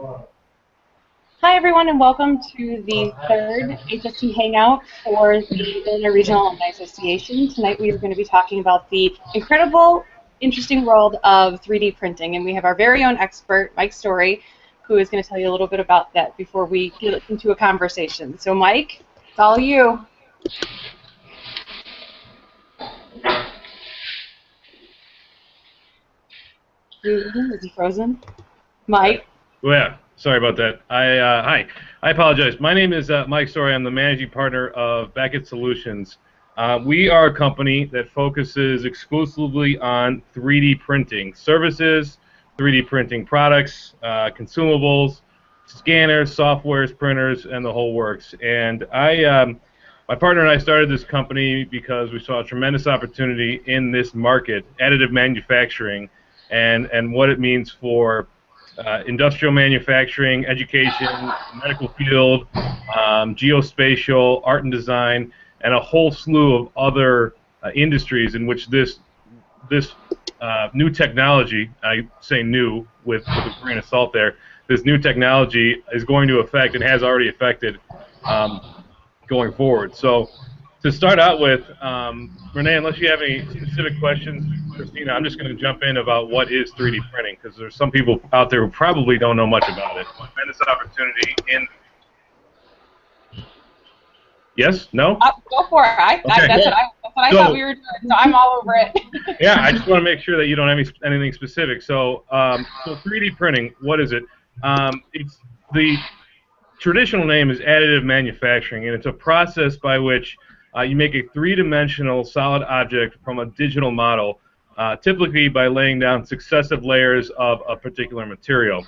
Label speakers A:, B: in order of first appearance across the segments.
A: Hi, everyone, and welcome to the third HST Hangout for the Illinois Regional Alumni Association. Tonight we are going to be talking about the incredible, interesting world of 3D printing, and we have our very own expert, Mike Story, who is going to tell you a little bit about that before we get into a conversation. So, Mike, it's all you. Is he frozen? Mike?
B: Yeah, sorry about that. Hi, I apologize. My name is Mike Story. I'm the managing partner of Beckett Solutions. We are a company that focuses exclusively on 3D printing services, 3D printing products, consumables, scanners, softwares, printers, and the whole works. And my partner and I started this company because we saw a tremendous opportunity in this market, additive manufacturing, and what it means for industrial manufacturing, education, medical field, geospatial, art and design, and a whole slew of other industries in which this new technology, I say new with a grain of salt there, this new technology is going to affect and has already affected going forward. So to start out with, Renee, unless you have any specific questions, Christina, I'm just going to jump in about what is 3D printing, because there's some people out there who probably don't know much about it. Tremendous opportunity in... Yes? No?
A: Go for it. That's what I thought we were doing, so I'm all over it.
B: Yeah, I just want to make sure that you don't have anything specific. So 3D printing, what is it? It's the traditional name is additive manufacturing, and it's a process by which you make a three-dimensional solid object from a digital model, typically by laying down successive layers of a particular material.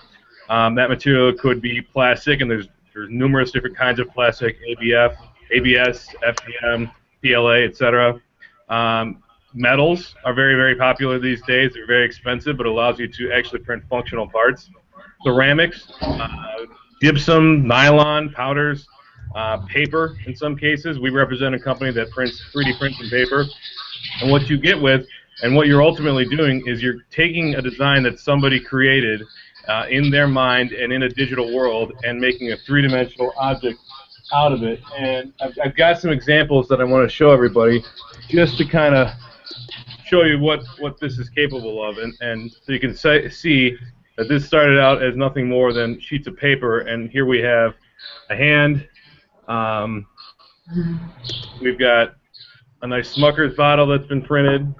B: That material could be plastic, and there's numerous different kinds of plastic: ABF, ABS, FDM, PLA, etc. Metals are very, very popular these days. They're very expensive, but allows you to actually print functional parts. Ceramics, gypsum, nylon, powders, paper in some cases. We represent a company that prints 3D prints in paper. And what you get with, and what you're ultimately doing, is you're taking a design that somebody created in their mind and in a digital world and making a three-dimensional object out of it. And I've got some examples that I want to show everybody just to kind of show you what this is capable of. And so you can see that this started out as nothing more than sheets of paper, and here we have a hand. We've got a nice Smucker's bottle that's been printed.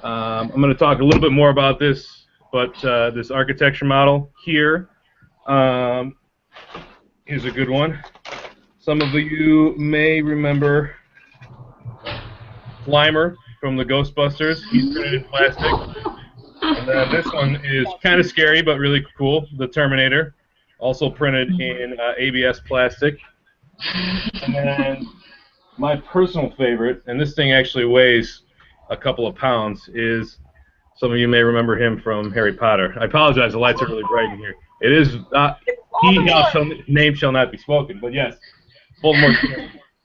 B: I'm going to talk a little bit more about this, but this architecture model here, here's a good one. Some of you may remember Slimer from the Ghostbusters. He's printed in plastic. And then this one is kind of scary, but really cool. The Terminator, also printed in ABS plastic. And then my personal favorite, and this thing actually weighs a couple of pounds, is, some of you may remember him from Harry Potter. I apologize, the lights are really bright in here. It is name shall not be spoken, but yes, Voldemort.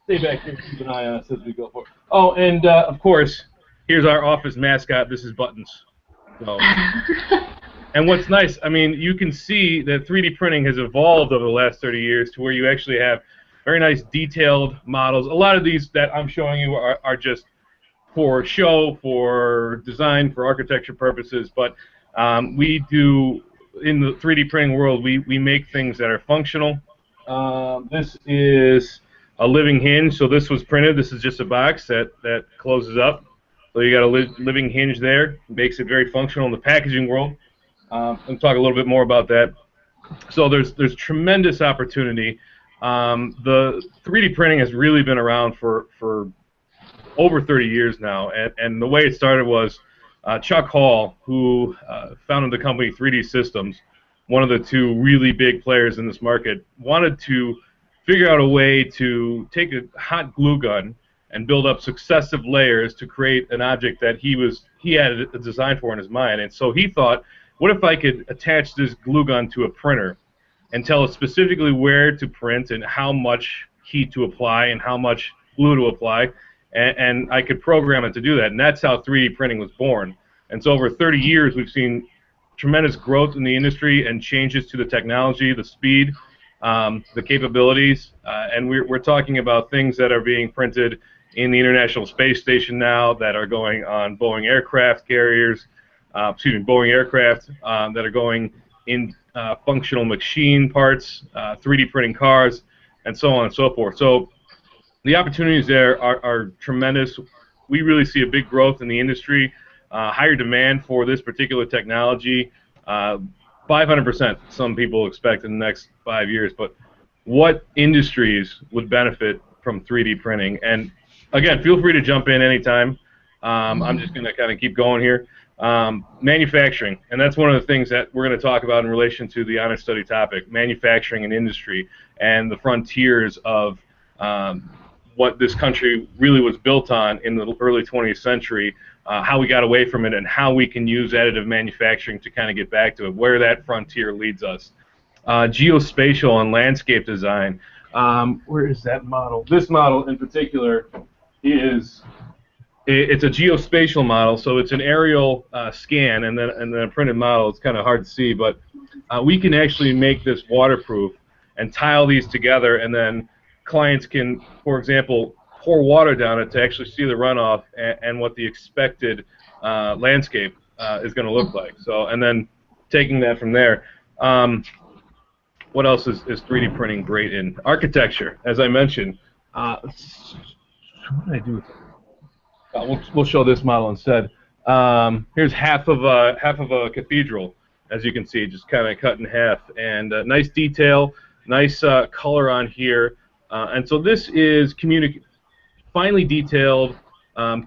B: Stay back here, keep an eye on us as we go forward. Oh, and of course, here's our office mascot. This is Buttons. So, and what's nice, I mean, you can see that 3D printing has evolved over the last 30 years to where you actually have very nice detailed models. A lot of these that I'm showing you are just for show, for design, for architecture purposes, but we do, in the 3D printing world, we make things that are functional. This is a living hinge, so this was printed. This is just a box that closes up. So you got a living hinge there. Makes it very functional in the packaging world. I'll talk a little bit more about that. So there's tremendous opportunity. The 3D printing has really been around for over 30 years now, and the way it started was Chuck Hall, who founded the company 3D Systems, one of the two really big players in this market, wanted to figure out a way to take a hot glue gun and build up successive layers to create an object that he had a design for in his mind. And so he thought, what if I could attach this glue gun to a printer and tell it specifically where to print and how much heat to apply and how much glue to apply, and I could program it to do that. And that's how 3D printing was born. And so over 30 years, we've seen tremendous growth in the industry and changes to the technology, the speed, the capabilities, and we're talking about things that are being printed in the International Space Station now, that are going on Boeing aircraft carriers, Boeing aircraft that are going in functional machine parts, 3D printing cars, and so on and so forth. So the opportunities there are tremendous. We really see a big growth in the industry, higher demand for this particular technology, 500% some people expect in the next 5 years. But what industries would benefit from 3D printing? And again, feel free to jump in anytime. I'm just going to kind of keep going here. Manufacturing, and that's one of the things that we're going to talk about in relation to the honor study topic, manufacturing and industry, and the frontiers of what this country really was built on in the early 20th century, how we got away from it, and how we can use additive manufacturing to kind of get back to it, where that frontier leads us. Geospatial and landscape design. Where is that model? This model in particular is, it's a geospatial model, so it's an aerial scan and then a printed model. It's kind of hard to see, but we can actually make this waterproof and tile these together, and then clients can, for example, pour water down it to actually see the runoff and what the expected landscape is going to look like. So, and then taking that from there. What else is 3D printing great in? Architecture, as I mentioned. What did I do with it? We'll show this model instead. Here's half of a cathedral, as you can see, just kind of cut in half, and nice detail, nice color on here. And so this is finely detailed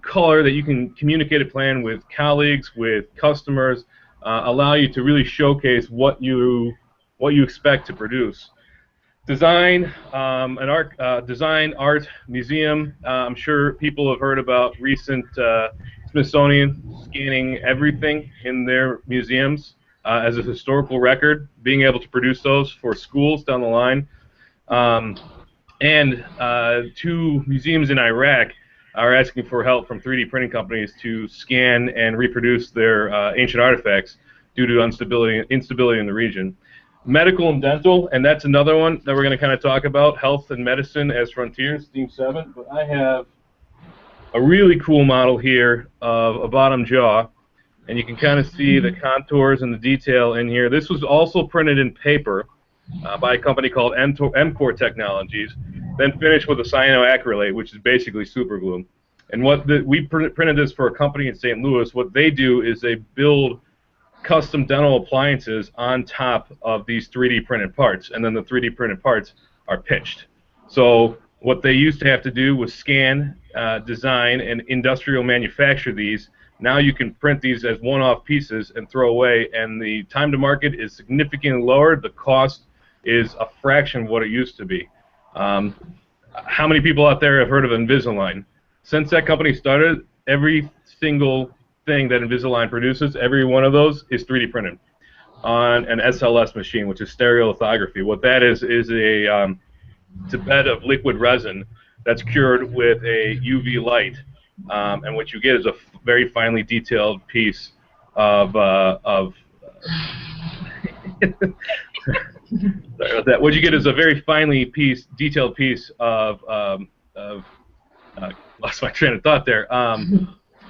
B: color that you can communicate a plan with colleagues, with customers, allow you to really showcase what you expect to produce. Design, design, art, museum. I'm sure people have heard about recent Smithsonian scanning everything in their museums as a historical record, being able to produce those for schools down the line. And 2 museums in Iraq are asking for help from 3D printing companies to scan and reproduce their ancient artifacts due to instability in the region. Medical and dental, and that's another one that we're going to kind of talk about, health and medicine as frontiers, theme 7. But I have a really cool model here of a bottom jaw, and you can kind of see the contours and the detail in here. This was also printed in paper by a company called M4 Technologies, then finished with a cyanoacrylate, which is basically super glue. And we printed this for a company in St. Louis. What they do is they build custom dental appliances on top of these 3D printed parts, and then the 3D printed parts are pitched. So what they used to have to do was scan, design, and industrial manufacture these. Now you can print these as one-off pieces and throw away, and the time to market is significantly lower. The cost is a fraction of what it used to be. How many people out there have heard of Invisalign? Since that company started, every single thing that Invisalign produces, every one of those is 3D printed on an SLS machine, which is stereolithography. What that is it's a bed of liquid resin that's cured with a UV light, and what you get is a very finely detailed piece of sorry about that. What you get is a very finely detailed piece of lost my train of thought there.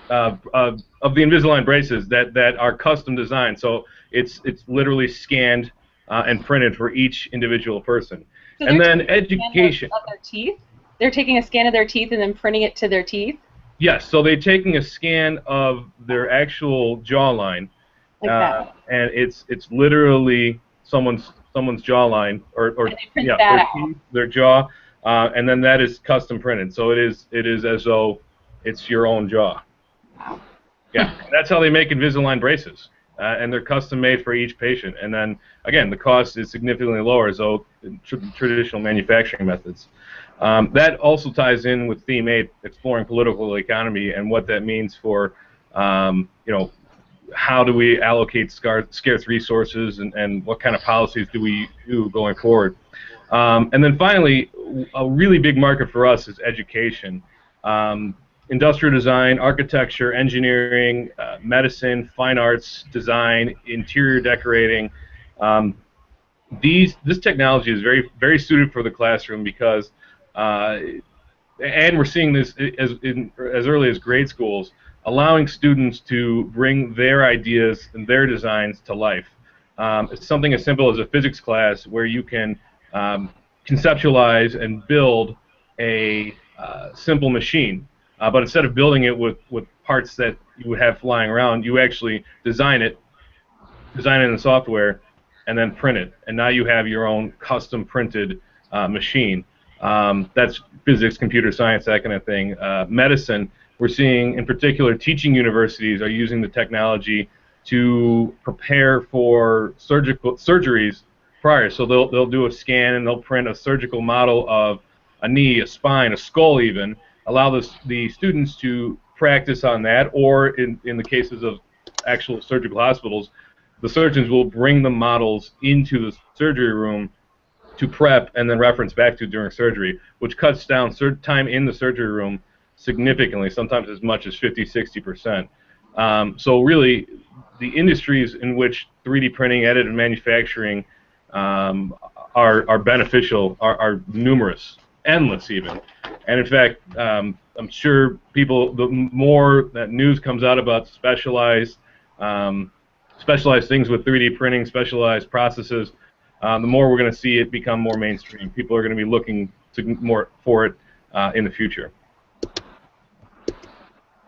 B: Of the Invisalign braces that are custom designed. So it's literally scanned and printed for each individual person.
A: So
B: and then education.
A: Of their teeth? They're taking a scan of their teeth and then printing it to their teeth?
B: Yes, so they're taking a scan of their actual jawline, and it's literally someone's jawline or their jaw, and then that is custom printed. So it is as though it's your own jaw.
A: Wow.
B: Yeah, that's how they make Invisalign braces, and they're custom made for each patient. And then again, the cost is significantly lower, so traditional manufacturing methods. That also ties in with theme 8, exploring political economy and what that means for, how do we allocate scarce resources and what kind of policies do we do going forward. And then finally, a really big market for us is education. industrial design, architecture, engineering, medicine, fine arts, design, interior decorating. Um, this technology is very suited for the classroom because uh, and we're seeing this as early as grade schools, allowing students to bring their ideas and their designs to life. It's something as simple as a physics class where you can conceptualize and build a simple machine. But instead of building it with parts that you would have flying around, you actually design it in the software, and then print it. And now you have your own custom printed machine. That's physics, computer science, that kind of thing. Medicine, we're seeing in particular teaching universities are using the technology to prepare for surgeries prior. So they'll do a scan and they'll print a surgical model of a knee, a spine, a skull even, allow the students to practice on that, or in the cases of actual surgical hospitals, the surgeons will bring the models into the surgery room to prep and then reference back to during surgery, which cuts down time in the surgery room significantly, sometimes as much as 50–60%. So really, the industries in which 3D printing, additive manufacturing are beneficial are numerous, endless even. And in fact, I'm sure the more that news comes out about specialized things with 3D printing, specialized processes, the more we're going to see it become more mainstream. People are going to be looking more for it in the future.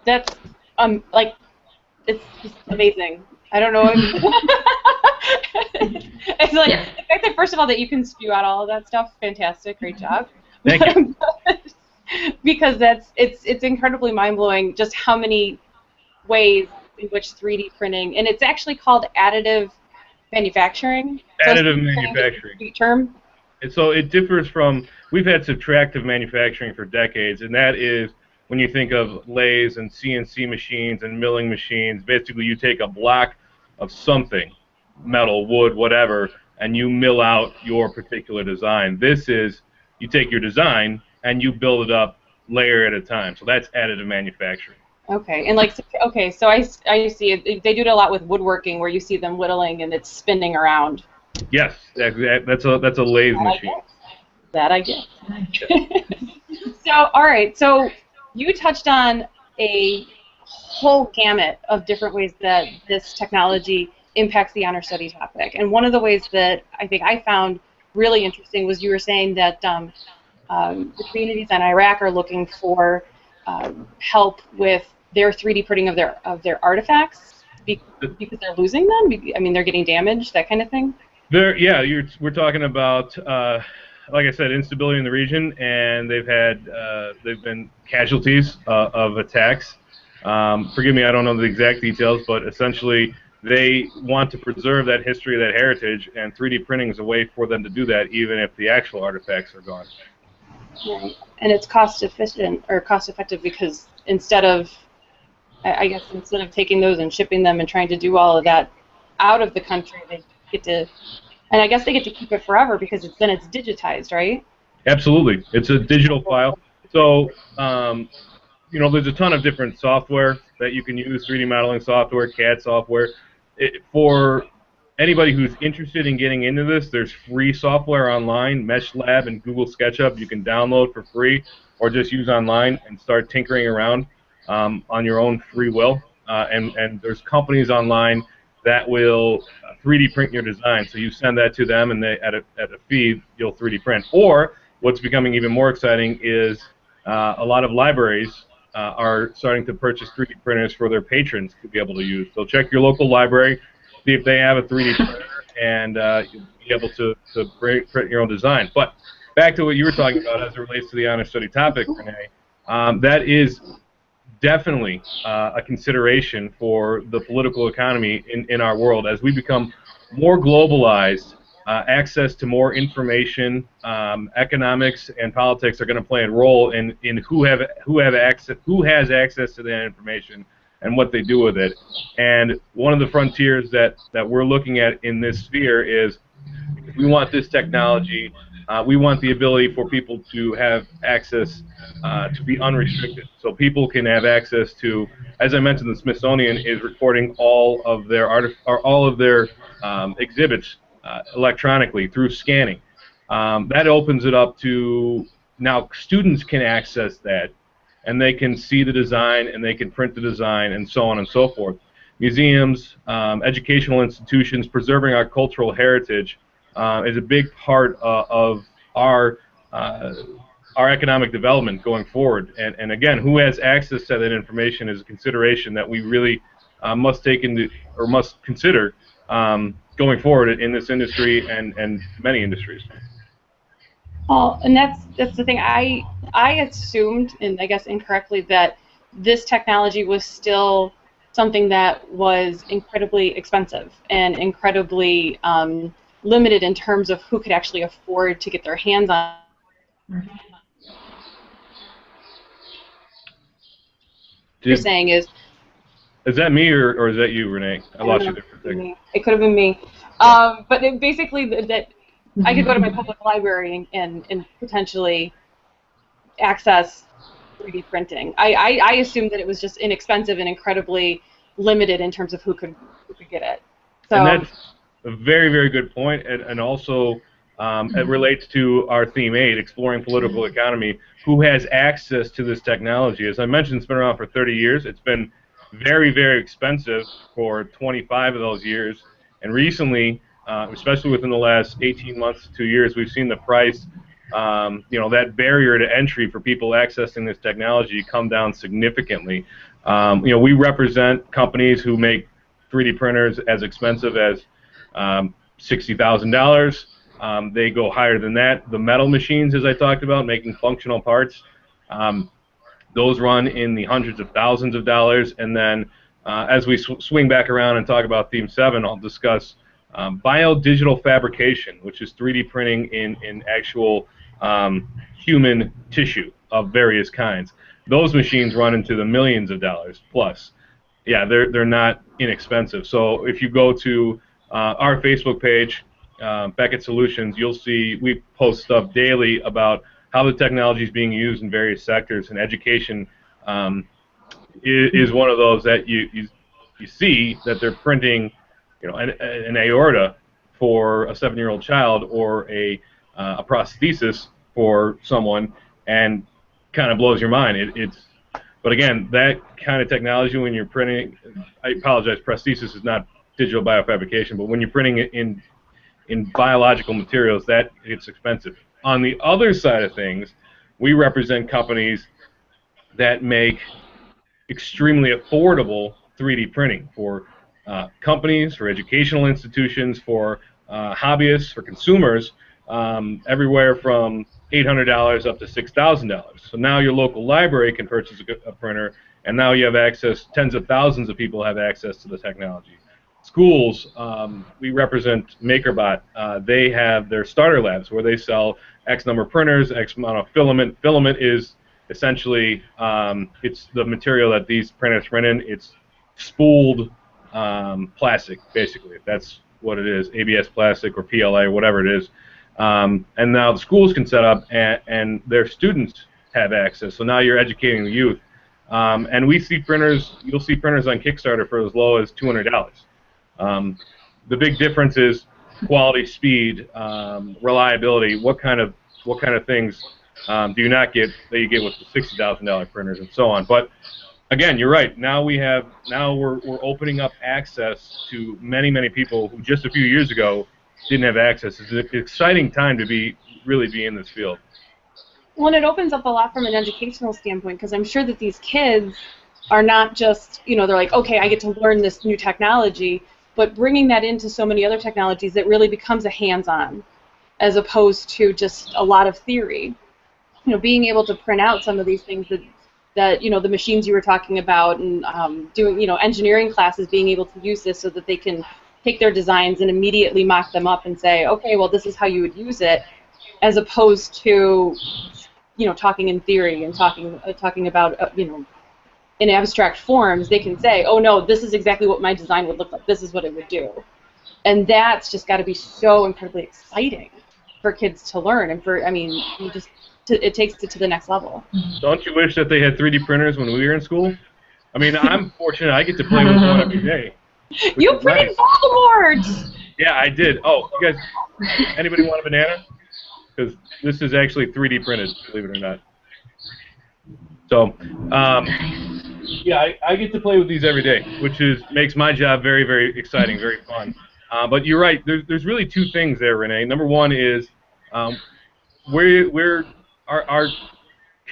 A: That's like, it's just amazing. I don't know. It's like,
C: Yeah.
A: the fact that first of all that you can spew out all of that stuff, fantastic, great job.
B: Thank you.
A: Because it's incredibly mind blowing just how many ways in which 3D printing, and it's actually called additive manufacturing.
B: Additive manufacturing.
A: Term.
B: And so it differs from, we've had subtractive manufacturing for decades, and that is when you think of lathes and CNC machines and milling machines, basically you take a block of something, metal, wood, whatever, and you mill out your particular design. This is, you take your design and you build it up layer at a time. So that's additive manufacturing.
A: Okay, and like, okay, so I see it. They do it a lot with woodworking, where you see them whittling and it's spinning around.
B: Yes, that's a lathe machine.
A: That I get. So, all right, so you touched on a whole gamut of different ways that this technology impacts the honor study topic, and one of the ways that I think I found really interesting was you were saying that the communities in Iraq are looking for help with their 3D printing of their artifacts because they're losing them. I mean, they're getting damaged, that kind of thing.
B: We're talking about, like I said, instability in the region, and they've been casualties of attacks. Forgive me, I don't know the exact details, but essentially they want to preserve that history, that heritage, and 3D printing is a way for them to do that, even if the actual artifacts are gone.
A: Right. And it's cost efficient or cost effective because instead of taking those and shipping them and trying to do all of that out of the country, they get to, and I guess they get to keep it forever because it's digitized, right?
B: Absolutely, it's a digital file. So there's a ton of different software that you can use, 3D modeling software, CAD software. For anybody who's interested in getting into this, there's free software online, MeshLab and Google SketchUp you can download for free or just use online and start tinkering around on your own free will. And there's companies online that will 3D print your design. So you send that to them, and they, at a fee, you'll 3D print. Or what's becoming even more exciting is a lot of libraries are starting to purchase 3D printers for their patrons to be able to use. So check your local library, see if they have a 3D printer, and you'll be able to print your own design. But back to what you were talking about as it relates to the honor study topic, Renee, that is definitely a consideration for the political economy in our world. As we become more globalized, access to more information, economics and politics are going to play a role in who has access to that information and what they do with it. And one of the frontiers that we're looking at in this sphere is we want this technology We want the ability for people to have access to be unrestricted, so people can have access to. As I mentioned, the Smithsonian is recording all of their exhibits electronically through scanning. That opens it up to now students can access that, and they can see the design, and they can print the design, and so on and so forth. Museums, educational institutions, preserving our cultural heritage is a big part of our uh, our economic development going forward. And again, who has access to that information is a consideration that we really must take into or must consider going forward in this industry and many industries.
A: Well, and that's the thing. I assumed, and I guess incorrectly, that this technology was still something that was incredibly expensive and incredibly limited in terms of who could actually afford to get their hands on. You're
B: Did
A: saying
B: Is that me or is that you, Renee? I
A: I don't
B: lost you
A: know.
B: there for a second.
A: It could have been me.
B: Yeah.
A: But basically, that I could go to my public library and potentially access 3D printing. I assumed that it was just inexpensive and incredibly limited in terms of who could get it.
B: And
A: So
B: that's a very, very good point, and also it relates to our theme 8, exploring political economy. Who has access to this technology? As I mentioned, it's been around for 30 years. It's been very, very expensive for 25 of those years, and recently, especially within the last 18 months to 2 years, we've seen the price, that barrier to entry for people accessing this technology come down significantly. We represent companies who make 3D printers as expensive as $60,000. They go higher than that. The metal machines, as I talked about, making functional parts, those run in the hundreds of thousands of dollars. And then as we swing back around and talk about Theme 7, I'll discuss biodigital fabrication, which is 3D printing in actual human tissue of various kinds. Those machines run into the millions of dollars plus. Yeah, they're not inexpensive. So if you go to our Facebook page, Beckett Solutions, you'll see we post stuff daily about how the technology is being used in various sectors, and education is one of those that you see that they're printing, an aorta for a 7-year-old child or a prosthesis for someone, and kind of blows your mind. But again, that kind of technology, when you're printing, I apologize, prosthesis is not digital biofabrication, but when you're printing it in biological materials, that it's expensive. On the other side of things, we represent companies that make extremely affordable 3D printing for companies, for educational institutions, for hobbyists, for consumers, everywhere from $800 up to $6,000. So now your local library can purchase a printer, and now you have access, tens of thousands of people have access to the technology. Schools, we represent MakerBot. They have their starter labs where they sell X number of printers, X amount of filament. Filament is essentially it's the material that these printers print in. It's spooled plastic, basically. That's what it is, ABS plastic or PLA or whatever it is. And now the schools can set up, and their students have access. So now you're educating the youth. And we see printers. You'll see printers on Kickstarter for as low as $200. The big difference is quality, speed, reliability. What kind of things do you not get that you get with the $60,000 printers and so on? But again, you're right. Now we're opening up access to many people who just a few years ago didn't have access. It's an exciting time to really be in this field.
A: well, and it opens up a lot from an educational standpoint, because I'm sure that these kids are not just, they're like, okay, I get to learn this new technology, but bringing that into so many other technologies, it really becomes a hands-on, as opposed to just a lot of theory. Being able to print out some of these things that the machines you were talking about, and doing, engineering classes, being able to use this so that they can take their designs and immediately mock them up and say, okay, well, this is how you would use it, as opposed to, talking in theory and talking about, in abstract forms. They can say, oh no, this is exactly what my design would look like. This is what it would do. And that's just got to be so incredibly exciting. for kids to learn, and for, I mean, it takes it to the next level.
B: Don't you wish that they had 3D printers when we were in school? I mean, I'm fortunate I get to play with one every day.
A: You printed
B: nice.
A: Voldemort!
B: Yeah, I did. Oh, you guys, anybody want a banana? Because this is actually 3D printed, believe it or not. So, yeah, I get to play with these every day, which makes my job very, very exciting, very fun. But you're right. There's really two things there, Renee. Number one is where our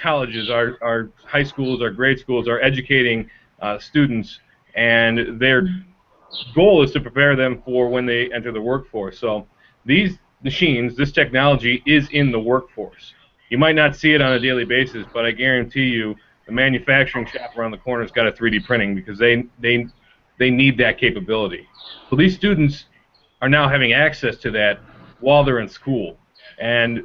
B: colleges, our high schools, our grade schools are educating students, and their goal is to prepare them for when they enter the workforce. So these machines, this technology is in the workforce. You might not see it on a daily basis, but I guarantee you the manufacturing shop around the corner has got a 3D printing because they need that capability. So these students are now having access to that while they're in school. And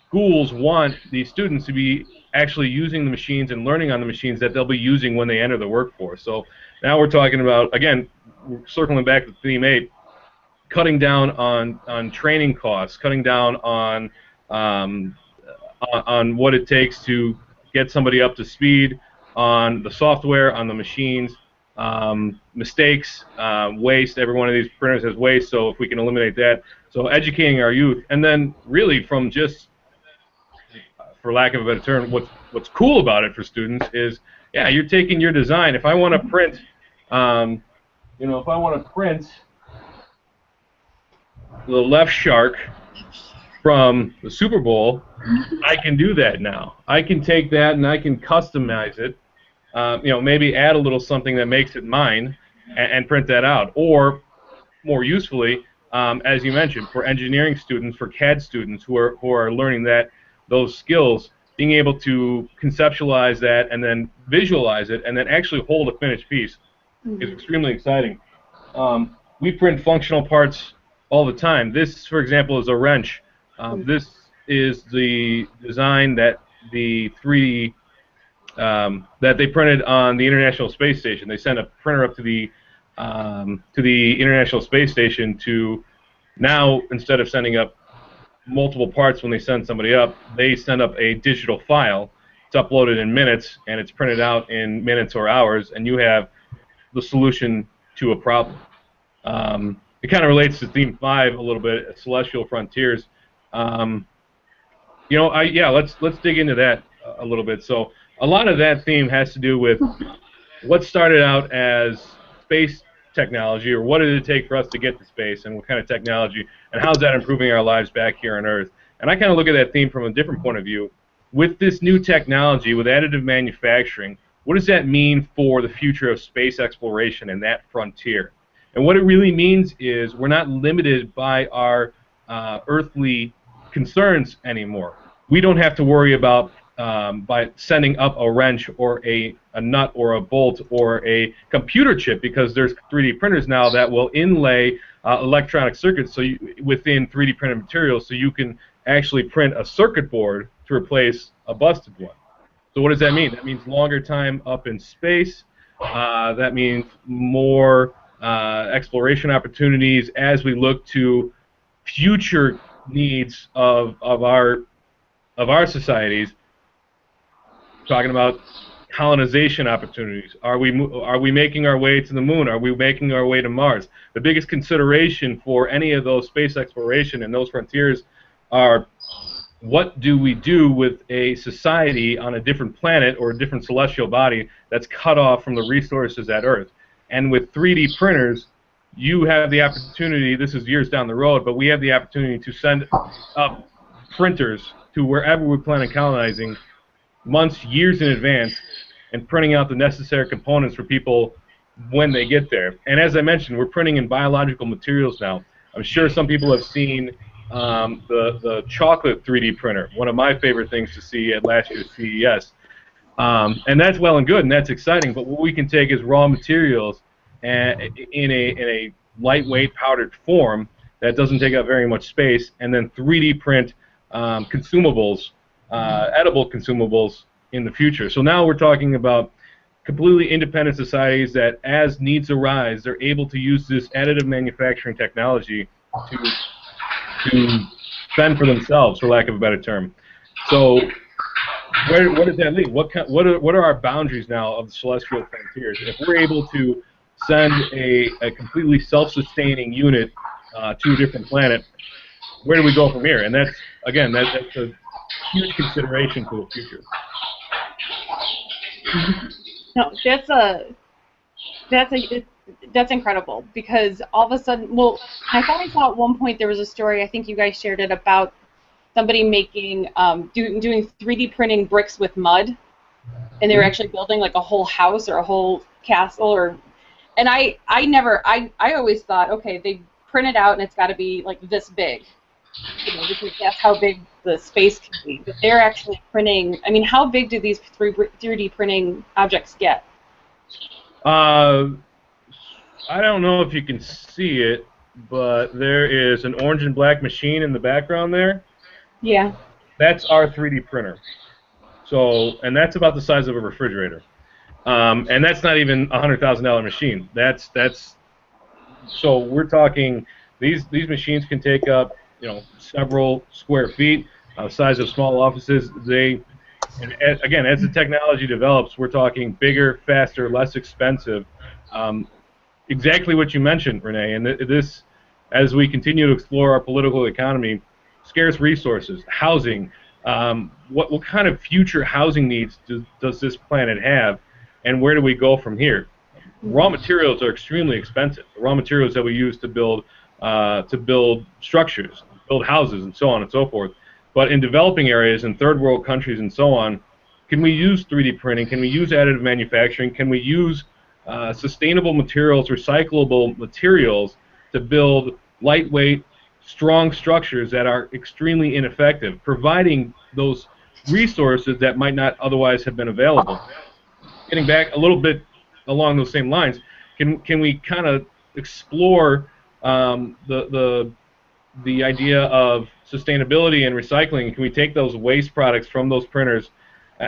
B: schools want these students to be actually using the machines and learning on the machines that they'll be using when they enter the workforce. So now we're talking about, again, circling back to theme 8, cutting down on training costs, cutting down on what it takes to get somebody up to speed on the software, on the machines, mistakes, waste. Every one of these printers has waste, so if we can eliminate that. So educating our youth, and then really from just, for lack of a better term, what's cool about it for students is, yeah, you're taking your design. If I want to print, if I want to print the left shark from the Super Bowl, I can do that now. I can take that and I can customize it. Maybe add a little something that makes it mine, and print that out. Or, more usefully, as you mentioned, for engineering students, for CAD students who are learning those skills, being able to conceptualize that and then visualize it and then actually hold a finished piece is extremely exciting. We print functional parts all the time. This, for example, is a wrench. This is the design that the 3D that they printed on the International Space Station. They sent a printer up to the International Space Station to, now instead of sending up multiple parts when they send somebody up, they send up a digital file. It's uploaded in minutes, and it's printed out in minutes or hours, and you have the solution to a problem. It kind of relates to theme 5 a little bit, Celestial Frontiers. Let's dig into that a little bit. So a lot of that theme has to do with what started out as space technology, or what did it take for us to get to space, and what kind of technology, and how's that improving our lives back here on Earth. And I kind of look at that theme from a different point of view. With this new technology, with additive manufacturing, what does that mean for the future of space exploration and that frontier? And what it really means is we're not limited by our earthly concerns anymore. We don't have to worry about by sending up a wrench or a nut or a bolt or a computer chip, because there's 3D printers now that will inlay electronic circuits within 3D printed materials, so you can actually print a circuit board to replace a busted one. So what does that mean? That means longer time up in space. That means more exploration opportunities as we look to future needs of our societies. Talking about colonization opportunities. Are we making our way to the moon? Are we making our way to Mars? The biggest consideration for any of those space exploration and those frontiers are, what do we do with a society on a different planet or a different celestial body that's cut off from the resources at Earth? And with 3D printers, you have the opportunity, this is years down the road, but we have the opportunity to send up printers to wherever we plan on colonizing months, years in advance, and printing out the necessary components for people when they get there. And as I mentioned, we're printing in biological materials now. I'm sure some people have seen the chocolate 3D printer, one of my favorite things to see at last year's CES. And that's well and good, and that's exciting, but what we can take is raw materials in a lightweight powdered form that doesn't take up very much space, and then 3D print consumables, edible consumables in the future. So now we're talking about completely independent societies that, as needs arise, they're able to use this additive manufacturing technology to fend for themselves, for lack of a better term. So where does that lead? What are our boundaries now of the celestial frontiers? If we're able to send a completely self-sustaining unit to a different planet, where do we go from here? And that's, again, that's a huge consideration for the future.
A: No, that's incredible, because all of a sudden, well, I thought I saw at one point there was a story, I think you guys shared it, about somebody making doing 3D printing bricks with mud, and they were actually building like a whole house or a whole castle, and I always thought, okay, they print it out and it's got to be like this big, because that's how big the space can be. But they're actually printing. I mean, how big do these 3D printing objects get?
B: I don't know if you can see it, but there is an orange and black machine in the background there.
A: Yeah.
B: That's our 3D printer. So, and that's about the size of a refrigerator. And that's not even a $100,000 machine. So we're talking, these machines can take up, several square feet, size of small offices. Again, as the technology develops, we're talking bigger, faster, less expensive. Exactly what you mentioned, Renee. And this, as we continue to explore our political economy, scarce resources, housing, what kind of future housing needs does this planet have, and where do we go from here? Raw materials are extremely expensive. The raw materials that we use to build structures, build houses, and so on and so forth. But in developing areas, in third world countries, and so on, can we use 3D printing? Can we use additive manufacturing? Can we use sustainable materials, recyclable materials to build lightweight, strong structures that are extremely ineffective, providing those resources that might not otherwise have been available? Getting back a little bit along those same lines, can we kind of explore the idea of sustainability and recycling? Can we take those waste products from those printers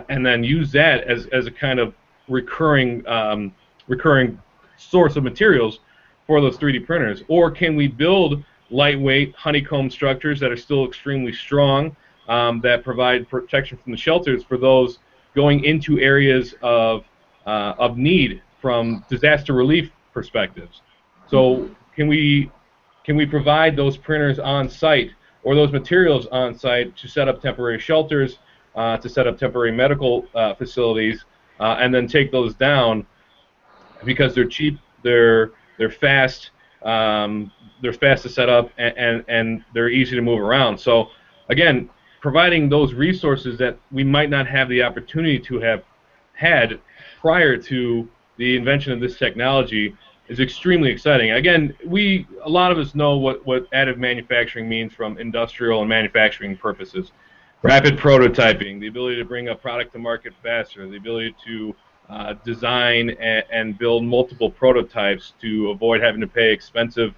B: and then use that as a kind of recurring source of materials for those 3D printers? Or can we build lightweight honeycomb structures that are still extremely strong, that provide protection from the shelters for those going into areas of need from disaster relief perspectives? So can we provide those printers on site, or those materials on site, to set up temporary shelters, to set up temporary medical facilities, and then take those down because they're cheap, they're fast, they're fast to set up, and they're easy to move around. So again, providing those resources that we might not have the opportunity to have had prior to the invention of this technology is extremely exciting. Again, a lot of us know what additive manufacturing means from industrial and manufacturing purposes. Rapid prototyping, the ability to bring a product to market faster, the ability to design and build multiple prototypes to avoid having to pay expensive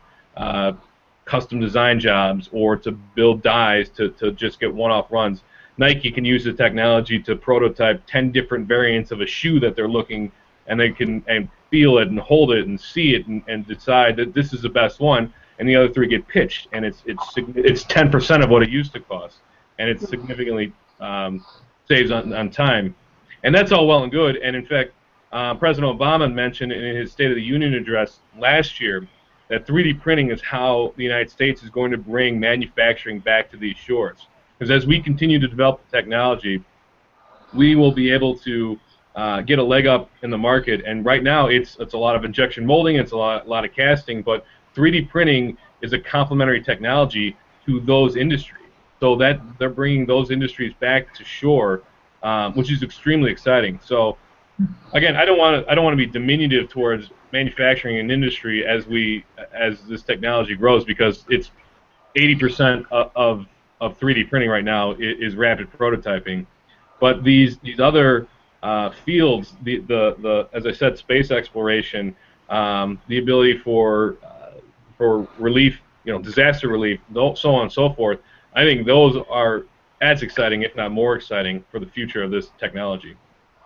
B: custom design jobs, or to build dies to just get one-off runs. Nike can use the technology to prototype 10 different variants of a shoe that they're looking, and they can feel it and hold it and see it and decide that this is the best one, and the other 3 get pitched, and it's 10% of what it used to cost, and it significantly saves on time. And that's all well and good. And in fact, President Obama mentioned in his State of the Union address last year that 3D printing is how the United States is going to bring manufacturing back to these shores. Because as we continue to develop the technology, we will be able to get a leg up in the market. And right now, it's a lot of injection molding, it's a lot of casting, but 3D printing is a complementary technology to those industries. So that they're bringing those industries back to shore, which is extremely exciting. So again, I don't want to be diminutive towards manufacturing and industry as this technology grows, because it's 80% of 3D printing right now is rapid prototyping. But these other fields, as I said, space exploration, the ability for relief, disaster relief, so on and so forth, I think those are as exciting, if not more exciting, for the future of this technology.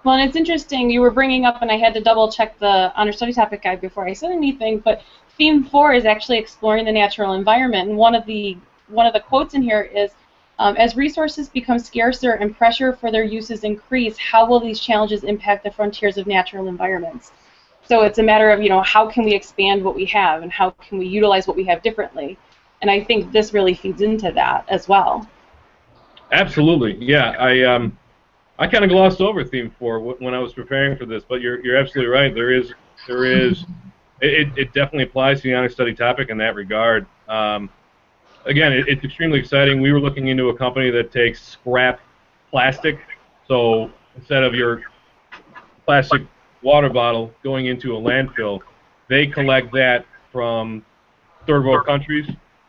A: Well, and it's interesting, you were bringing up, and I had to double-check the Honor Study Topic Guide before I said anything, but Theme 4 is actually exploring the natural environment, and one of the one of the quotes in here is, as resources become scarcer and pressure for their uses increase, how will these challenges impact the frontiers of natural environments? So it's a matter of, how can we expand what we have and how can we utilize what we have differently? And I think this really feeds into that as well.
B: Absolutely, yeah. I kind of glossed over theme 4 when I was preparing for this, but you're absolutely right. It definitely applies to the honor study topic in that regard. Again, it's extremely exciting. We were looking into a company that takes scrap plastic, so instead of your plastic water bottle going into a landfill, they collect that from third world countries,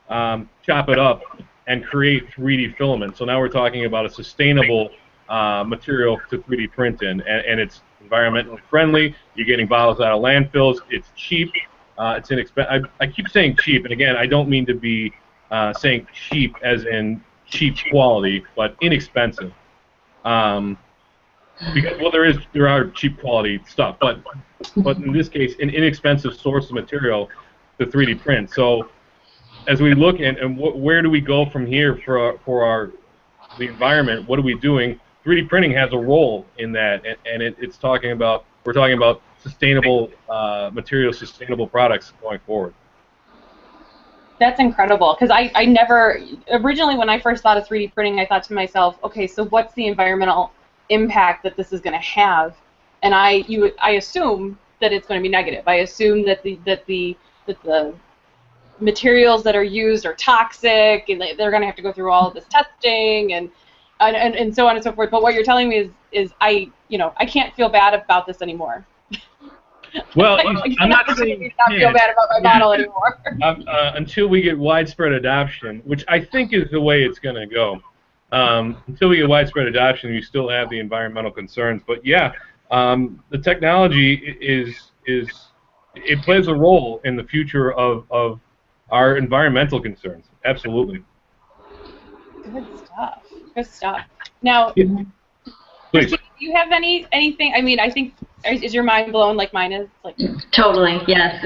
B: chop it up, and create 3D filament. So now we're talking about a sustainable material to 3D print in, and it's environmentally friendly. You're getting bottles out of landfills. It's cheap. It's inexpensive. I keep saying cheap, and again, I don't mean to be saying cheap as in cheap quality, but inexpensive. Because, well, there are cheap quality stuff, but in this case, an inexpensive source of material to 3D print. So as we look and where do we go from here for the environment? What are we doing? 3D printing has a role in that, and we're talking about sustainable materials, sustainable products going forward.
A: That's incredible, because I never, originally when I first thought of 3D printing, I thought to myself, okay, so what's the environmental impact that this is going to have? And I assume that it's going to be negative. I assume that the materials that are used are toxic, and they're going to have to go through all of this testing and so on and so forth. But what you're telling me is I can't feel bad about this anymore.
B: Well, I'm not saying
A: feel bad about my bottle anymore.
B: Until we get widespread adoption, which I think is the way it's going to go. Until we get widespread adoption, you still have the environmental concerns. But yeah, the technology it plays a role in the future of our environmental concerns. Absolutely.
A: Good stuff. Good stuff. Now,
B: Please.
A: do you have anything? I mean, I think, is your mind blown like mine is? Like
C: totally. Yes.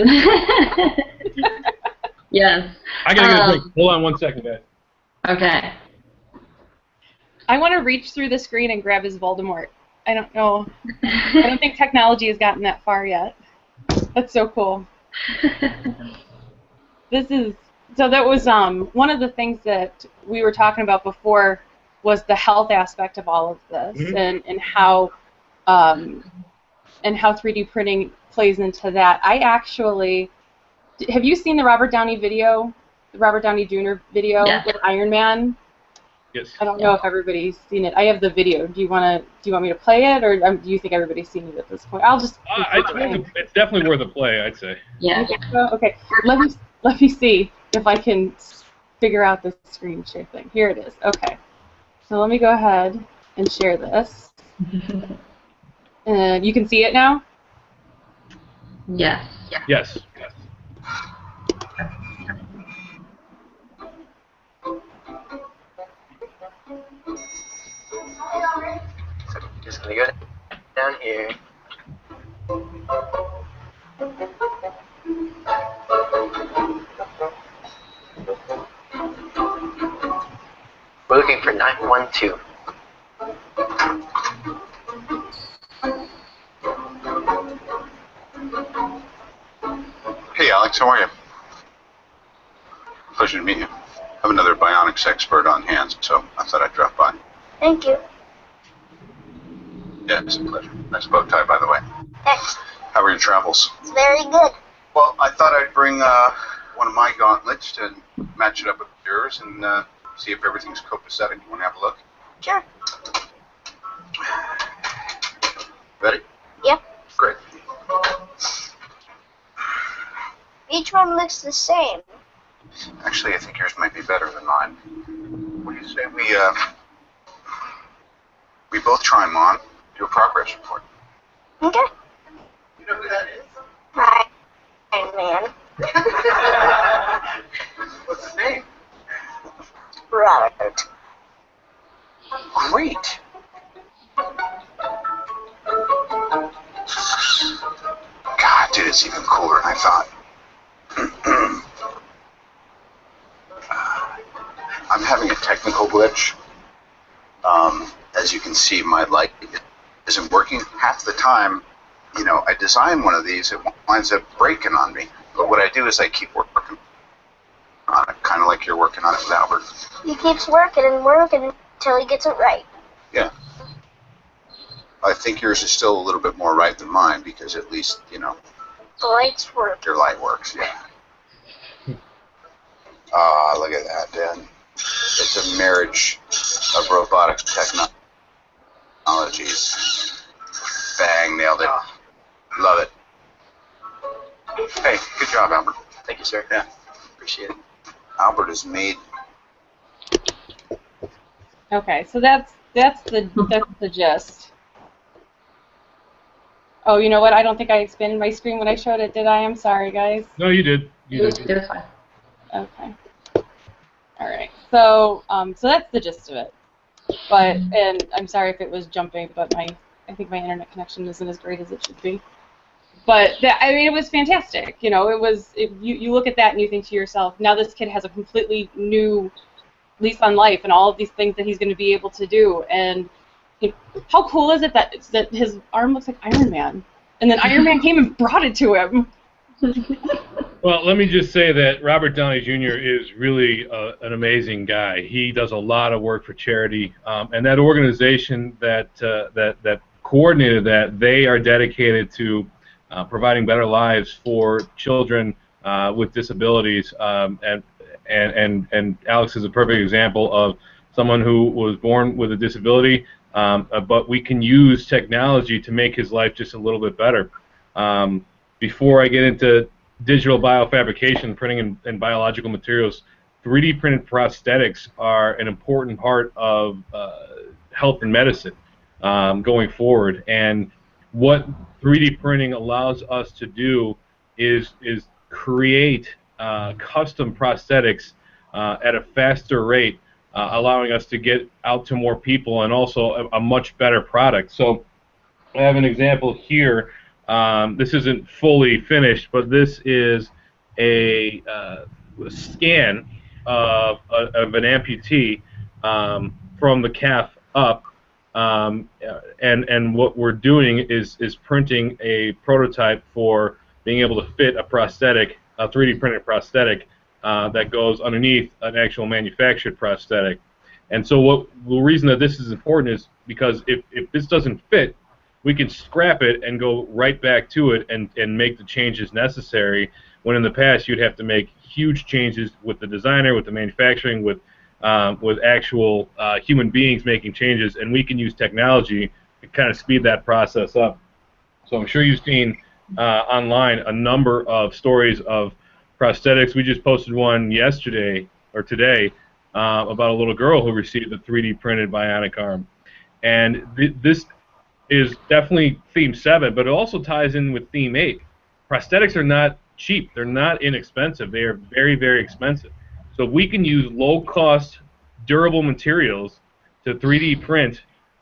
C: Yes.
B: I gotta get a break. Hold on 1 second, guys.
C: Okay.
A: I want to reach through the screen and grab his Voldemort. I don't know. I don't think technology has gotten that far yet. That's so cool. So that was one of the things that we were talking about before was the health aspect of all of this, and how 3D printing plays into that. I actually, have you seen the Robert Downey video, the Robert Downey Jr. video with Iron Man?
B: Yes.
A: I don't know if everybody's seen it. I have the video. Do you want me to play it, or do you think everybody's seen it at this point? I'll just.
B: It's definitely worth a play, I'd say.
C: Yeah.
A: Okay. Let me see if I can figure out the screen share thing. Here it is. Okay. So let me go ahead and share this. And you can see it now?
C: Yes.
B: Yes.
D: So just gonna go down here. We're looking for 912.
E: Hey Alex, how are you? Pleasure to meet you. I have another bionics expert on hand, so I thought I'd drop by.
F: Thank you.
E: Yeah, it's a pleasure. Nice bow tie, by the way.
F: Thanks.
E: How are your travels?
F: It's very good.
E: Well, I thought I'd bring one of my gauntlets to match it up with yours and see if everything's copacetic. You want to have a look?
F: Sure.
E: Ready?
F: Yep.
E: Great.
F: Each one looks the same.
E: Actually, I think yours might be better than mine. What do you say we both try them on, do a progress report?
F: Okay.
E: You know who that is?
F: Hi, Iron Man.
E: What's his name?
F: Robert.
E: Great. God, dude, it's even cooler than I thought. having a technical glitch. As you can see, my light isn't working half the time. You know, I design one of these, it winds up breaking on me. But what I do is I keep working on it, kind of like you're working on it with Albert.
F: He keeps working and working until he gets it right.
E: Yeah. I think yours is still a little bit more right than mine because at least, you know,
F: The lights work.
E: your light works, yeah. Ah, look at that, Dad. It's a marriage of robotic technologies. Bang, nailed it. Love it. Hey, good job, Albert.
D: Thank you, sir.
E: Yeah.
D: Appreciate it.
E: Albert has made.
A: Okay, so that's the gist. Oh, you know what? I don't think I expanded my screen when I showed it, did I? I'm sorry, guys.
B: No, you did. You
C: It
B: did.
C: was fine.
A: Okay. All right. So, so that's the gist of it. But, and I'm sorry if it was jumping, but I think my internet connection isn't as great as it should be. But I mean, it was fantastic. You know, you look at that and you think to yourself, now this kid has a completely new lease on life and all of these things that he's going to be able to do. And you know, how cool is it that his arm looks like Iron Man, and then Iron Man came and brought it to him.
B: Well, let me just say that Robert Downey Jr. is really an amazing guy. He does a lot of work for charity, and that organization that coordinated that, they are dedicated to providing better lives for children with disabilities. And Alex is a perfect example of someone who was born with a disability, but we can use technology to make his life just a little bit better. Before I get into digital biofabrication, printing and biological materials, 3D printed prosthetics are an important part of health and medicine going forward. And what 3D printing allows us to do is create custom prosthetics at a faster rate, allowing us to get out to more people and also a much better product. So I have an example here. This isn't fully finished, but this is a scan of an amputee from the calf up, and what we're doing is printing a prototype for being able to fit a prosthetic, a 3D printed prosthetic that goes underneath an actual manufactured prosthetic. And so the reason that this is important is because if this doesn't fit, we can scrap it and go right back to it and make the changes necessary, when in the past you'd have to make huge changes with the designer, with the manufacturing, with actual human beings making changes, and we can use technology to kind of speed that process up. So I'm sure you've seen online a number of stories of prosthetics. We just posted one yesterday or today about a little girl who received a 3D printed bionic arm. And this is definitely theme 7, but it also ties in with theme 8. Prosthetics are not cheap. They're not inexpensive. They are very, very expensive. So if we can use low-cost, durable materials to 3D print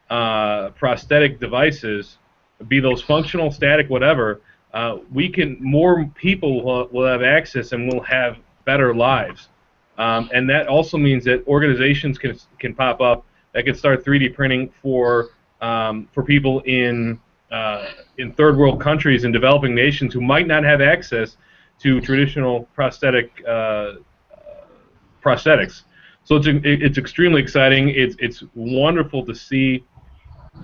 B: prosthetic devices, be those functional, static, whatever, more people will have access and will have better lives. And that also means that organizations can pop up that can start 3D printing for people in third world countries and developing nations who might not have access to traditional prosthetics. So it's extremely exciting. It's wonderful to see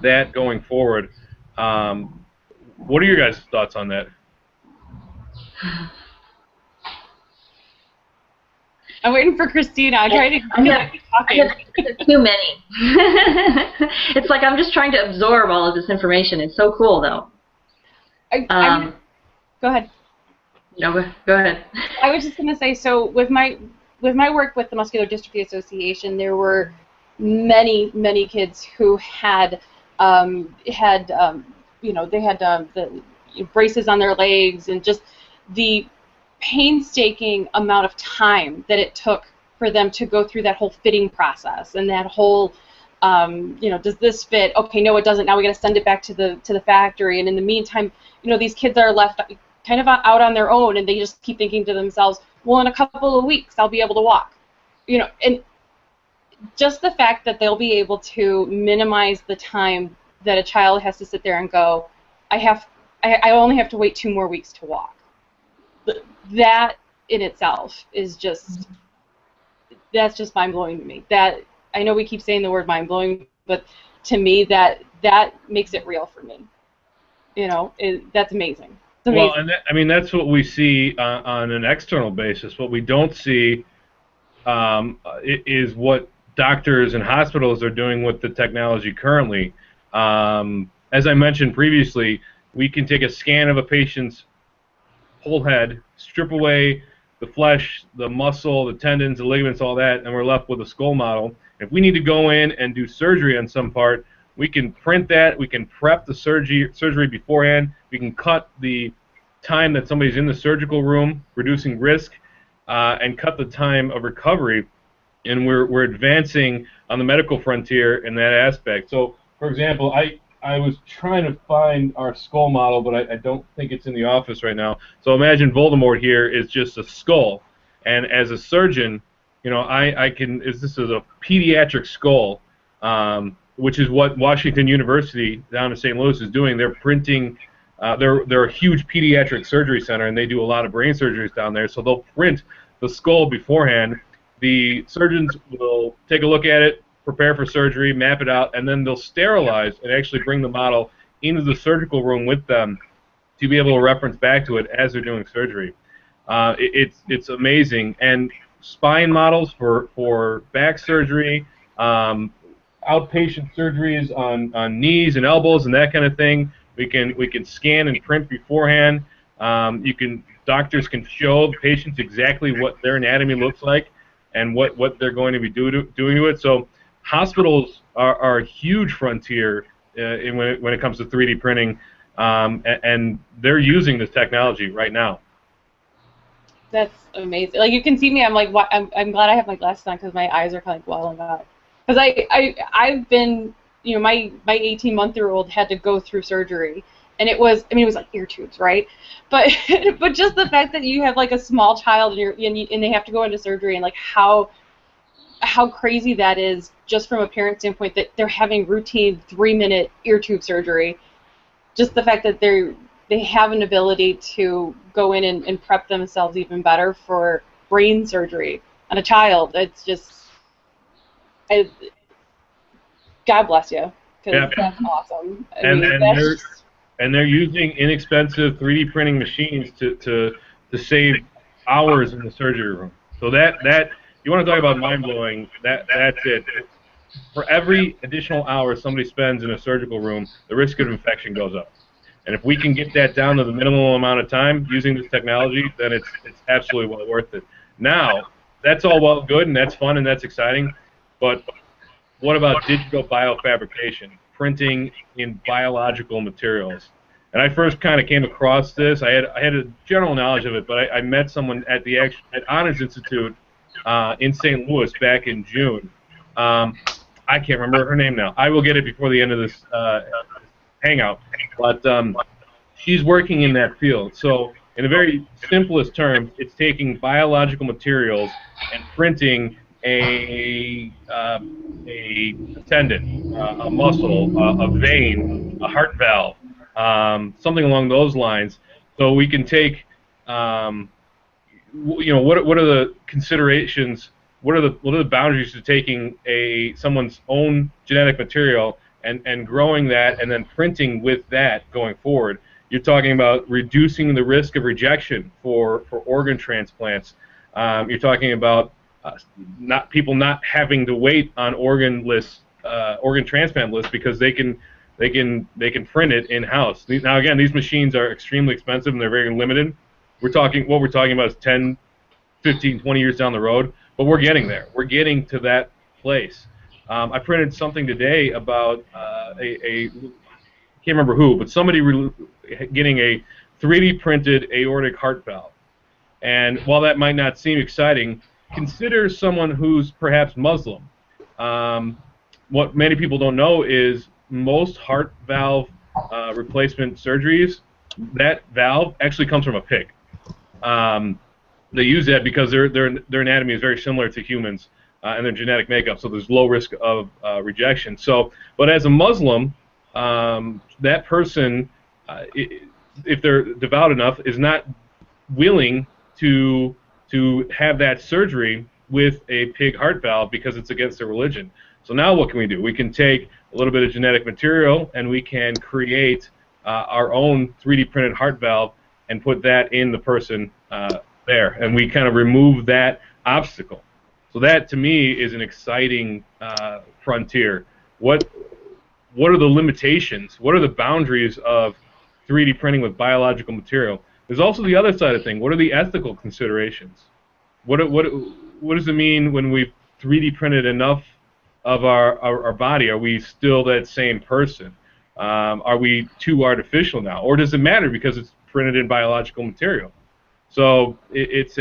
B: that going forward. What are your guys' thoughts on that?
A: I'm waiting for Christina. I'm trying to keep talking.
C: There's too many. It's like I'm just trying to absorb all of this information. It's so cool, though.
A: Go ahead.
C: No, go ahead.
A: I was just going to say, so with my work with the Muscular Dystrophy Association, there were many kids who had they had the braces on their legs, and just the painstaking amount of time that it took for them to go through that whole fitting process and that whole does this fit? Okay, no, it doesn't. Now we got to send it back to the factory, and in the meantime, these kids are left kind of out on their own, and they just keep thinking to themselves, well, in a couple of weeks I'll be able to walk, and just the fact that they'll be able to minimize the time that a child has to sit there and go, I only have to wait 2 more weeks to walk. That in itself is just, that's just mind-blowing to me. That, I know we keep saying the word mind-blowing, but to me that makes it real for me. You know, that's amazing. It's amazing.
B: Well, and I mean, that's what we see on an external basis. What we don't see is what doctors and hospitals are doing with the technology currently. As I mentioned previously, we can take a scan of a patient's whole head, strip away the flesh, the muscle, the tendons, the ligaments, all that, and we're left with a skull model. If we need to go in and do surgery on some part, we can print that, we can prep the surgery beforehand, we can cut the time that somebody's in the surgical room, reducing risk, and cut the time of recovery, and we're advancing on the medical frontier in that aspect. So, for example, I was trying to find our skull model, but I don't think it's in the office right now. So imagine Voldemort here is just a skull, and as a surgeon, you know, this is a pediatric skull, which is what Washington University down in St. Louis is doing. They're printing. They're a huge pediatric surgery center, and they do a lot of brain surgeries down there. So they'll print the skull beforehand. The surgeons will take a look at it, prepare for surgery, map it out, and then they'll sterilize and actually bring the model into the surgical room with them to be able to reference back to it as they're doing surgery. It's amazing. And spine models for back surgery, outpatient surgeries on knees and elbows and that kind of thing. We can scan and print beforehand. Doctors can show patients exactly what their anatomy looks like and what they're going to be doing to it. So hospitals are a huge frontier when it comes to 3D printing, and they're using this technology right now.
A: That's amazing. Like, you can see me, I'm like, I'm glad I have my glasses on because my eyes are kind of like welling up. Because I've been, you know, my 18-month-year-old had to go through surgery, and it was like ear tubes, right? But just the fact that you have like a small child and they have to go into surgery, and like how crazy that is, just from a parent standpoint, that they're having routine 3-minute ear tube surgery. Just the fact that they have an ability to go in and prep themselves even better for brain surgery on a child. It's just, God bless you, because that's awesome.
B: And they're using inexpensive 3D printing machines to save hours in the surgery room. So that you want to talk about mind-blowing, that's it. For every additional hour somebody spends in a surgical room, the risk of infection goes up. And if we can get that down to the minimal amount of time using this technology, then it's absolutely well worth it. Now, that's all well good, and that's fun, and that's exciting, but what about digital biofabrication, printing in biological materials? And I first kind of came across this. I had a general knowledge of it, but I met someone at Honors Institute in St. Louis back in June. I can't remember her name now. I will get it before the end of this hangout. But she's working in that field. So in the very simplest terms, it's taking biological materials and printing a tendon, a muscle, a vein, a heart valve, something along those lines. So we can take, you know, what are the considerations? What are the boundaries to taking someone's own genetic material and growing that and then printing with that going forward? You're talking about reducing the risk of rejection for organ transplants. You're talking about people not having to wait on organ transplant lists because they can print it in house. Now again, these machines are extremely expensive and they're very limited. What we're talking about is 10, 15, 20 years down the road, but we're getting there. We're getting to that place. I printed something today about I can't remember who, but somebody getting a 3D printed aortic heart valve. And while that might not seem exciting, consider someone who's perhaps Muslim. What many people don't know is most heart valve replacement surgeries, that valve actually comes from a pig. They use that because their anatomy is very similar to humans. and their genetic makeup, so there's low risk of rejection. So, but as a Muslim, that person, if they're devout enough, is not willing to have that surgery with a pig heart valve because it's against their religion. So now what can we do? We can take a little bit of genetic material and we can create our own 3D printed heart valve and put that in the person there, and we kind of remove that obstacle. So that to me is an exciting frontier. What are the limitations? What are the boundaries of 3D printing with biological material? There's also the other side of things. What are the ethical considerations? What does it mean when we've 3D printed enough of our body? Are we still that same person? Are we too artificial now? Or does it matter because it's printed in biological material? So it's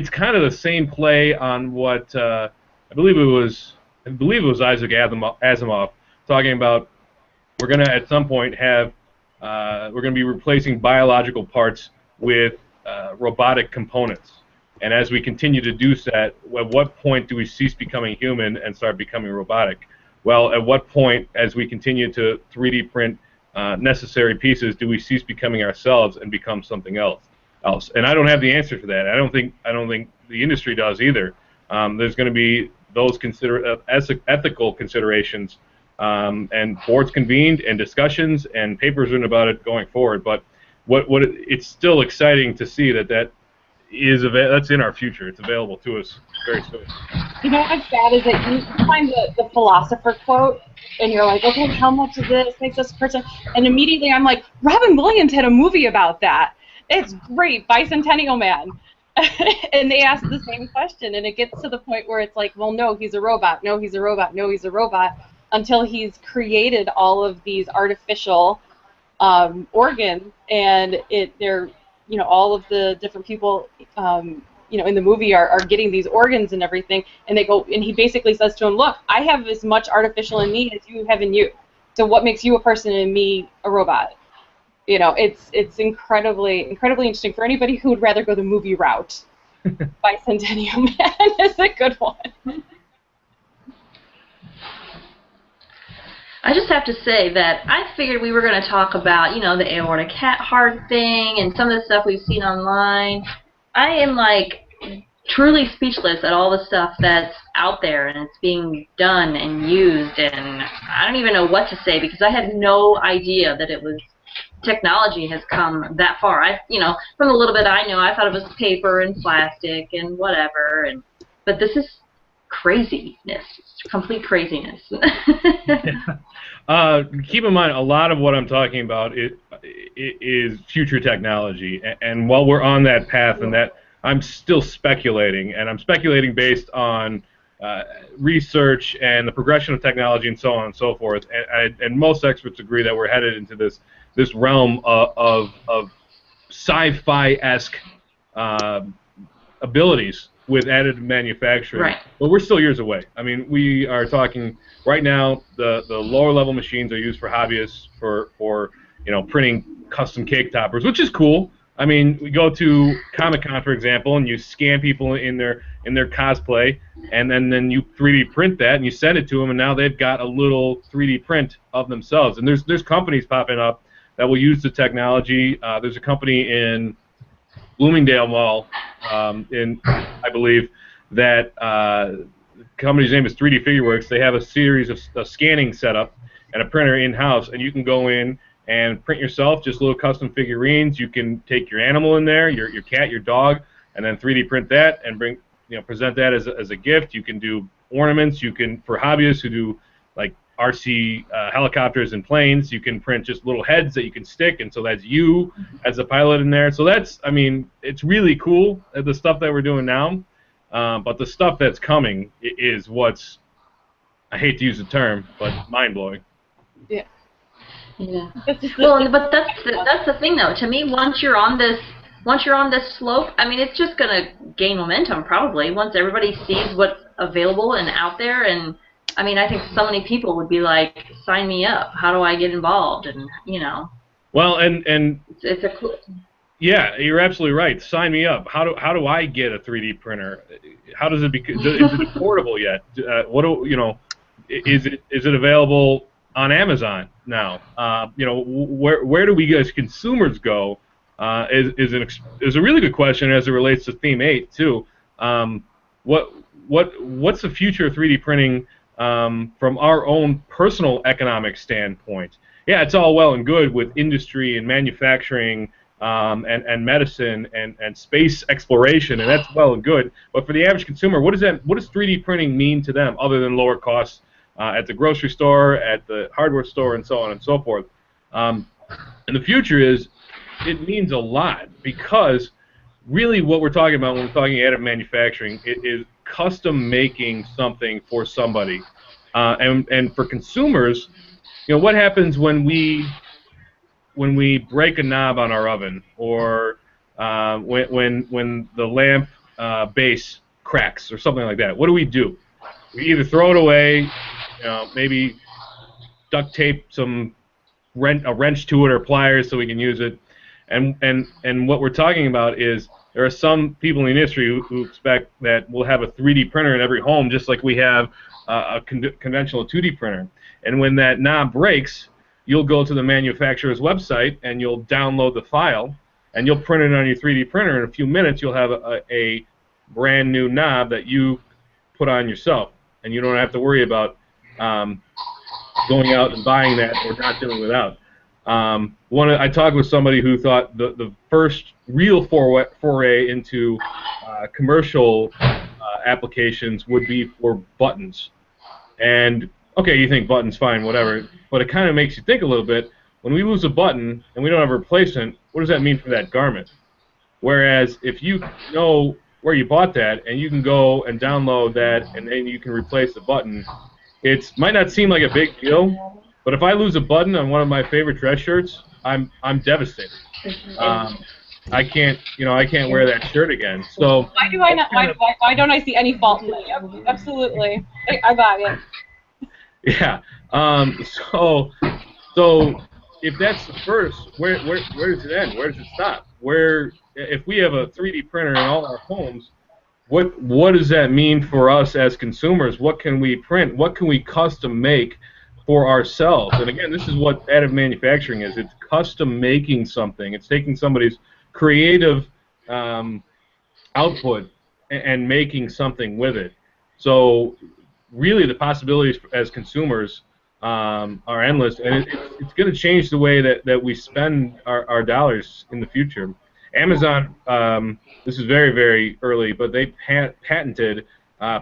B: kind of the same play on what I believe it was Isaac Asimov talking about. We're going to at some point have we're going to be replacing biological parts with robotic components. And as we continue to do that, at what point do we cease becoming human and start becoming robotic? Well, at what point, as we continue to 3D print necessary pieces, do we cease becoming ourselves and become something else? And I don't have the answer for that. I don't think the industry does either. There's going to be those ethical considerations, and boards convened and discussions and papers written about it going forward. But it's still exciting to see that's in our future. It's available to us very soon.
A: You know what's bad is that you find the philosopher quote, and you're like, okay, how much of this makes us a person? And immediately I'm like, Robin Williams had a movie about that. It's great, Bicentennial Man. And they ask the same question, and it gets to the point where it's like, well, no, he's a robot. No, he's a robot. No, he's a robot. Until he's created all of these artificial organs, and they're, you know, all of the different people, you know, in the movie are getting these organs and everything, and they go, and he basically says to him, look, I have as much artificial in me as you have in you. So what makes you a person and me a robot? You know, it's incredibly interesting for anybody who would rather go the movie route. Bicentennial Man is a good one.
C: I just have to say that I figured we were going to talk about, you know, the aortic heart thing and some of the stuff we've seen online. I am, like, truly speechless at all the stuff that's out there and it's being done and used, and I don't even know what to say because I had no idea that technology has come that far. You know, from the little bit I know, I thought it was paper and plastic and whatever, but this is craziness. It's complete craziness.
B: Keep in mind, a lot of what I'm talking about is future technology, and while we're on that path, and that I'm still speculating, and I'm speculating based on research and the progression of technology and so on and so forth, and most experts agree that we're headed into this realm of sci-fi-esque abilities with additive manufacturing.
C: Right.
B: But we're still years away. I mean, we are talking right now. The lower level machines are used for hobbyists for you know, printing custom cake toppers, which is cool. I mean, we go to Comic-Con, for example, and you scan people in their cosplay, and then you 3D print that and you send it to them, and now they've got a little 3D print of themselves. And there's companies popping up that will use the technology. There's a company in Bloomingdale Mall, I believe, that the company's name is 3D Figureworks. They have a series of scanning setup and a printer in-house, and you can go in and print yourself just little custom figurines. You can take your animal in there, your cat, your dog, and then 3D print that and present that as a gift. You can do ornaments. You can, for hobbyists who do like RC helicopters and planes, you can print just little heads that you can stick, and so that's you as a pilot in there. So that's, I mean, it's really cool, the stuff that we're doing now, but the stuff that's coming is what's, I hate to use the term, but mind-blowing.
A: Yeah.
C: Yeah. Well, but that's the thing, though. To me, once you're on this slope, I mean, it's just gonna gain momentum probably once everybody sees what's available and out there. And I mean, I think so many people would be like, "Sign me up. How do I get involved?" And you know.
B: Well, and
C: it's a cool.
B: Yeah, you're absolutely right. Sign me up. How do I get a 3D printer? How does it is it affordable yet? What do you know? Is it available on Amazon now? Where do we as consumers go? Is a really good question as it relates to theme 8 too. Um, what what's the future of 3D printing from our own personal economic standpoint? Yeah, it's all well and good with industry and manufacturing and medicine and space exploration, and that's well and good. But for the average consumer, what does 3D printing mean to them other than lower costs at the grocery store, at the hardware store, and so on and so forth? Um, and the future it means a lot because really what we're talking about when we're talking additive manufacturing is custom making something for somebody. And for consumers, what happens when we break a knob on our oven, or when the lamp base cracks or something like that? What do? We either throw it away, maybe duct tape a wrench to it or pliers so we can use it. And what we're talking about is there are some people in the industry who expect that we'll have a 3D printer in every home, just like we have a conventional 2D printer. And when that knob breaks, you'll go to the manufacturer's website and you'll download the file and you'll print it on your 3D printer. In a few minutes, you'll have a brand new knob that you put on yourself, and you don't have to worry about going out and buying that or not doing without. I talked with somebody who thought the first real foray into commercial applications would be for buttons. And okay, you think buttons, fine, whatever, but it kind of makes you think a little bit. When we lose a button and we don't have a replacement, what does that mean for that garment? Whereas if you know where you bought that and you can go and download that and then you can replace the button, it might not seem like a big deal, but if I lose a button on one of my favorite dress shirts, I'm devastated. I can't wear that shirt again. So
A: why do I not? Why don't I see any fault in that? Yep, absolutely, I got it.
B: Yeah. So if that's the first, where does it end? Where does it stop? If we have a 3D printer in all our homes, what does that mean for us as consumers? What can we print? What can we custom make for ourselves? And again, this is what additive manufacturing is. It's custom making something. It's taking somebody's creative output and making something with it. So really the possibilities as consumers are endless, and it's going to change the way that we spend our dollars in the future. Amazon, this is very, very early, but they patented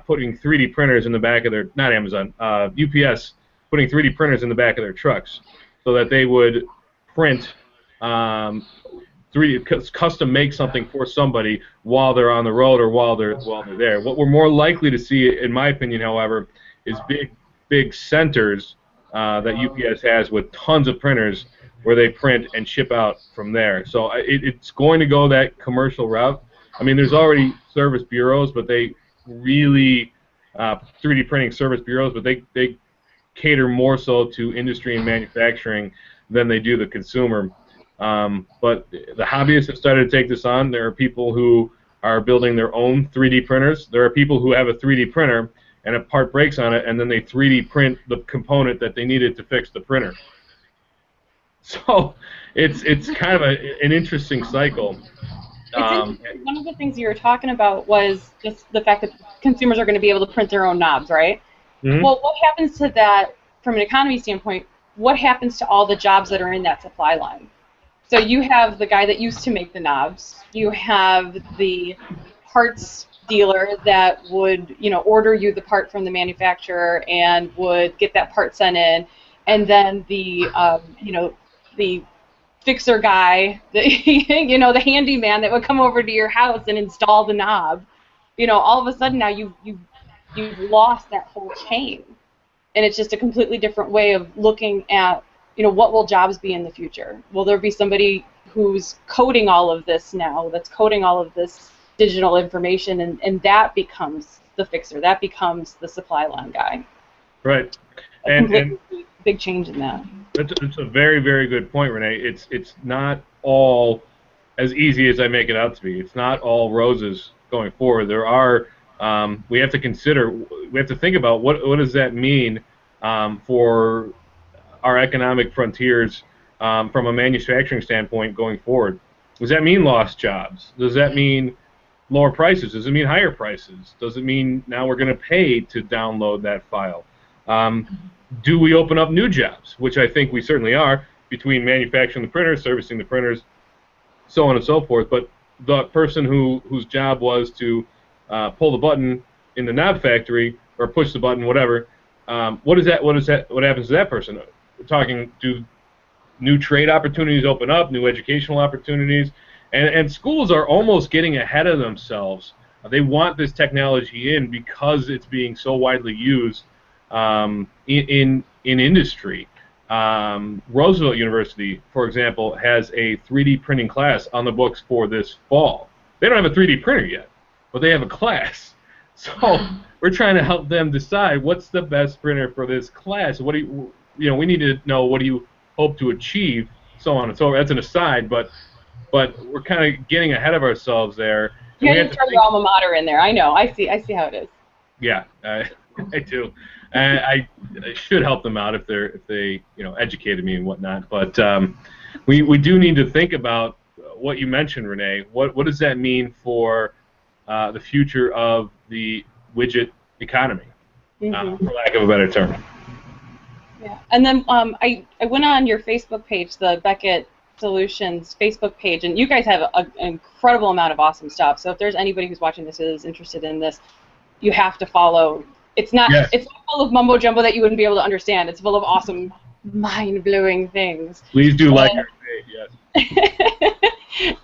B: putting 3D printers in the back of their, not Amazon, UPS, putting 3D printers in the back of their trucks so that they would print 3D, custom make something for somebody while they're on the road or while they're there. What we're more likely to see, in my opinion, however, is big centers that UPS has with tons of printers where they print and ship out from there. So it's going to go that commercial route. I mean, there's already service bureaus, but they really 3D printing service bureaus, but they cater more so to industry and manufacturing than they do the consumer. But the hobbyists have started to take this on. There are people who are building their own 3D printers. There are people who have a 3D printer and a part breaks on it, and then they 3D print the component that they needed to fix the printer. So it's kind of an interesting cycle.
A: One of the things you were talking about was just the fact that consumers are going to be able to print their own knobs, right? Mm-hmm. Well, what happens to that from an economy standpoint? What happens to all the jobs that are in that supply line? So you have the guy that used to make the knobs. You have the parts dealer that would, order you the part from the manufacturer and would get that part sent in, and then the, the fixer guy, the handyman that would come over to your house and install the knob. All of a sudden now you've lost that whole chain, and it's just a completely different way of looking at, what will jobs be in the future? Will there be somebody who's coding all of this now, that's coding all of this digital information, and that becomes the fixer, that becomes the supply line guy?
B: Right.
A: And big change in that.
B: That's a very, very good point, Renee. It's not all as easy as I make it out to be. It's not all roses going forward. There are we have to consider, we have to think about what does that mean for our economic frontiers from a manufacturing standpoint going forward. Does that mean lost jobs? Does that mean lower prices? Does it mean higher prices? Does it mean now we're going to pay to download that file? Do we open up new jobs, which I think we certainly are, between manufacturing the printers, servicing the printers, so on and so forth. But the person whose job was to pull the button in the knob factory or push the button, whatever, what happens to that person? We're talking, do new trade opportunities open up, new educational opportunities, and schools are almost getting ahead of themselves. They want this technology in because it's being so widely used in industry. Roosevelt University, for example, has a 3D printing class on the books for this fall. They don't have a 3D printer yet, but they have a class. So we're trying to help them decide what's the best printer for this class. What do we need to know, what do you hope to achieve, so on and so forth. That's an aside, but we're kind of getting ahead of ourselves there.
A: You have to throw your alma mater in there. I know. I see how it is.
B: Yeah, I do. I should help them out if they educated me and whatnot. But we do need to think about what you mentioned, Renee. What does that mean for the future of the widget economy, for lack of a better term?
A: Yeah, and then I went on your Facebook page, the Beckett Solutions Facebook page, and you guys have an incredible amount of awesome stuff. So if there's anybody who's watching this who is interested in this, you have to follow. It's not full of mumbo jumbo that you wouldn't be able to understand. It's full of awesome, mind-blowing things.
B: Please do like our page, yes.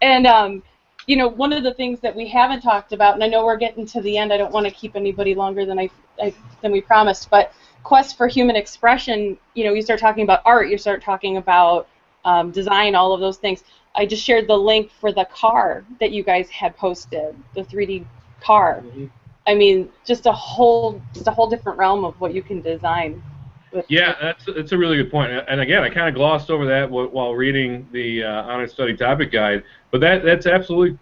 A: And one of the things that we haven't talked about, and I know we're getting to the end. I don't want to keep anybody longer than than we promised, but quest for human expression. You start talking about art. You start talking about design, all of those things. I just shared the link for the car that you guys had posted, the 3D car. I mean, just a whole different realm of what you can design.
B: Yeah, that's a really good point. And again, I kind of glossed over that while reading the Honor Study Topic Guide. But that's 100%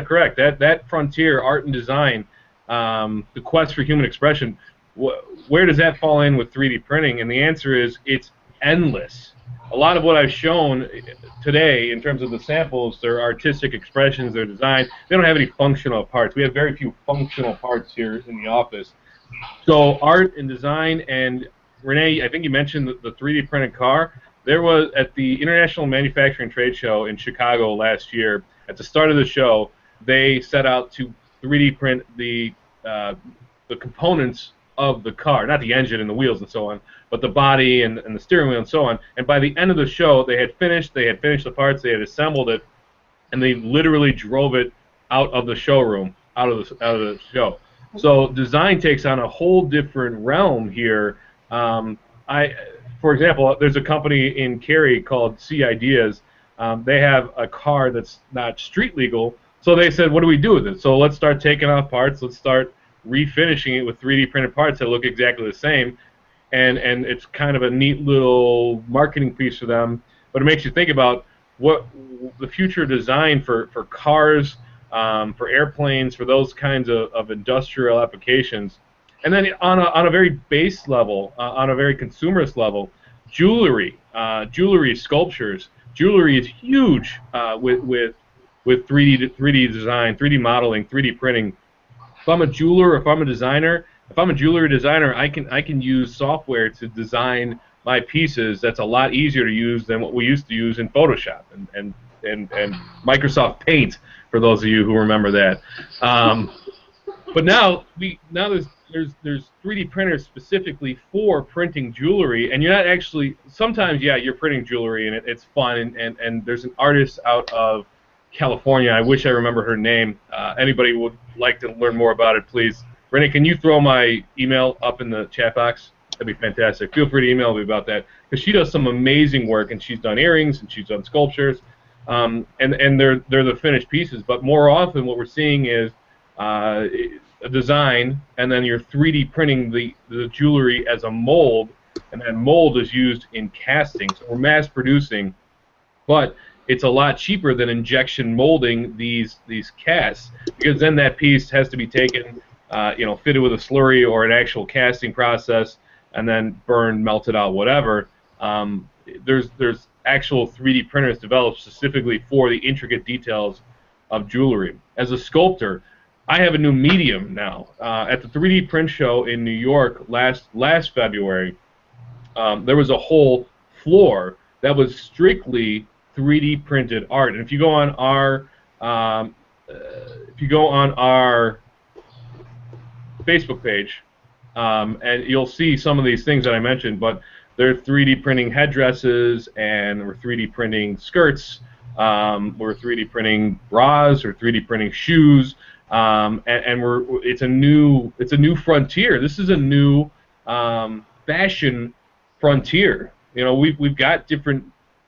B: correct. That frontier, art and design, the quest for human expression, where does that fall in with 3D printing? And the answer is it's endless. A lot of what I've shown today in terms of the samples, they're artistic expressions, they're design. They don't have any functional parts. We have very few functional parts here in the office. So art and design, and Renee, I think you mentioned the 3D printed car. There was, at the International Manufacturing Trade Show in Chicago last year, at the start of the show, they set out to 3D print the components of the car, not the engine and the wheels and so on, but the body and the steering wheel and so on. And by the end of the show, they had finished the parts, they had assembled it, and they literally drove it out of the showroom, out of the show. So design takes on a whole different realm here. For example, there's a company in Cary called C Ideas. They have a car that's not street legal, so they said, what do we do with it? So let's start taking off parts, let's start refinishing it with 3D printed parts that look exactly the same, and it's kind of a neat little marketing piece for them. But it makes you think about what the future design for cars, for airplanes, for those kinds of industrial applications. And then on a very base level, on a very consumerist level, jewelry, sculptures. Jewelry is huge with 3D design, 3D modeling, 3D printing. If I'm a jeweler, if I'm a designer, I can use software to design my pieces. That's a lot easier to use than what we used to use in Photoshop and Microsoft Paint, for those of you who remember that. But now there's 3D printers specifically for printing jewelry, and you're not actually, sometimes, yeah, you're printing jewelry and it's fun, and there's an artist out of California, I wish I remember her name. Anybody would like to learn more about it, please. Renee, can you throw my email up in the chat box? That'd be fantastic. Feel free to email me about that, because she does some amazing work, and she's done earrings, and she's done sculptures, and they're the finished pieces. But more often what we're seeing is a design, and then you're 3D printing the jewelry as a mold, and that mold is used in casting. So we're mass producing, but it's a lot cheaper than injection molding these casts, because then that piece has to be taken, fitted with a slurry or an actual casting process, and then burned, melted out, whatever. There's actual 3D printers developed specifically for the intricate details of jewelry. As a sculptor, I have a new medium now. At the 3D print show in New York last February, there was a whole floor that was strictly 3D printed art. And if you go on our Facebook page, and you'll see some of these things that I mentioned, but they're 3D printing headdresses, and we're 3D printing skirts, we're 3D printing bras, or 3D printing shoes, and it's a new frontier. This is a new fashion frontier. We've got different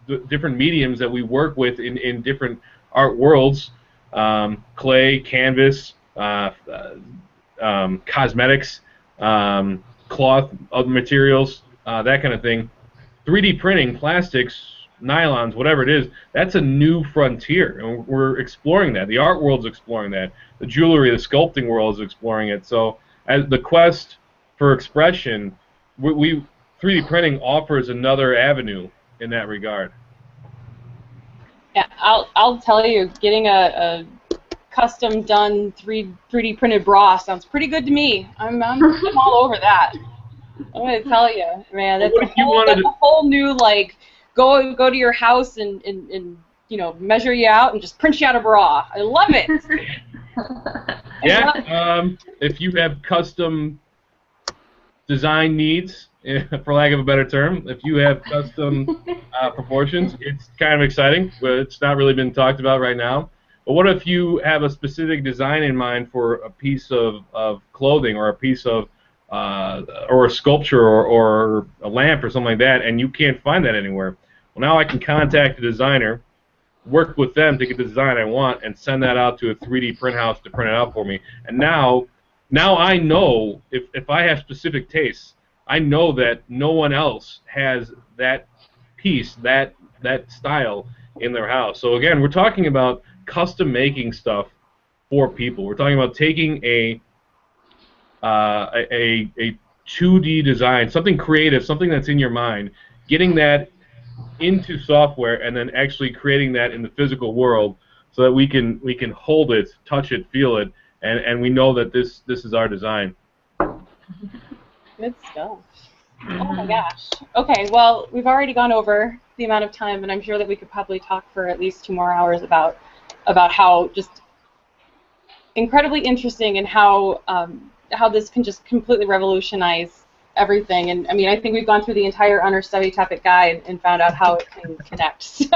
B: mediums that we work with in different art worlds: clay, canvas, cosmetics, cloth, other materials, that kind of thing. 3D printing, plastics, nylons, whatever it is, that's a new frontier, and we're exploring that. The art world's exploring that. The jewelry, the sculpting world is exploring it. So, as the quest for expression, 3D printing offers another avenue in that regard.
A: Yeah, I'll tell you, getting a custom done 3D printed bra sounds pretty good to me. I'm all over that. I'm gonna tell you, man, that's a whole new, like, go to your house and measure you out and just print you out a bra. I love it.
B: Yeah, if you have custom design needs, for lack of a better term, if you have custom proportions, it's kind of exciting, but it's not really been talked about right now. But what if you have a specific design in mind for a piece of clothing, or a piece of or a sculpture, or a lamp, or something like that, and you can't find that anywhere? Well, now I can contact a designer, work with them to get the design I want, and send that out to a 3D print house to print it out for me. And now I know, if I have specific tastes, I know that no one else has that piece, that style in their house. So again, we're talking about custom making stuff for people. We're talking about taking a 2D design, something creative, something that's in your mind, getting that into software, and then actually creating that in the physical world, so that we can hold it, touch it, feel it, and we know that this is our design.
A: Good stuff. Oh my gosh. Okay, well, we've already gone over the amount of time, and I'm sure that we could probably talk for at least 2 more hours about how just incredibly interesting, and how this can just completely revolutionize everything. And I mean, I think we've gone through the entire understudy topic guide and found out how it can connect. So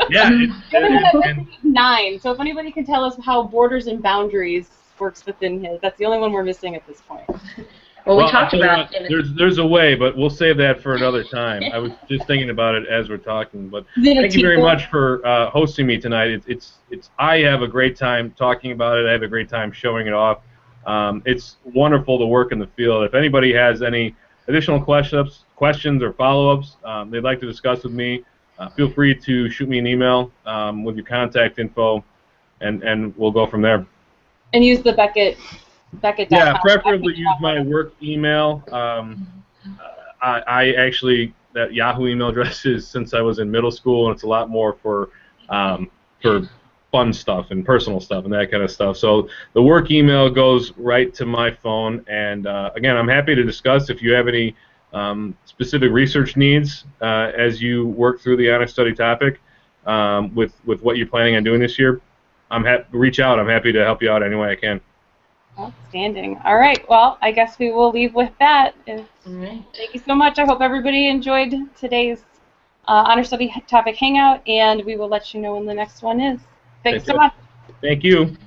B: yeah,
A: it's 9. So if anybody can tell us how borders and boundaries works within his, that's the only one we're missing at this point.
C: Well, we talked about
B: there's a way, but we'll save that for another time. I was just thinking about it as we're talking. But thank you very much for hosting me tonight. I have a great time talking about it. I have a great time showing it off. It's wonderful to work in the field. If anybody has any additional questions or follow-ups they'd like to discuss with me, feel free to shoot me an email with your contact info, and we'll go from there.
A: And use the Beckett.
B: Yeah, preferably use my work email. I actually, that Yahoo email address is since I was in middle school, and it's a lot more for fun stuff and personal stuff and that kind of stuff. So the work email goes right to my phone, and again, I'm happy to discuss if you have any specific research needs as you work through the honor study topic with what you're planning on doing this year. Reach out. I'm happy to help you out any way I can.
A: Outstanding. All right. Well, I guess we will leave with that. Thank you so much. I hope everybody enjoyed today's honor study topic hangout, and we will let you know when the next one is. Thanks so much.
B: Thank you.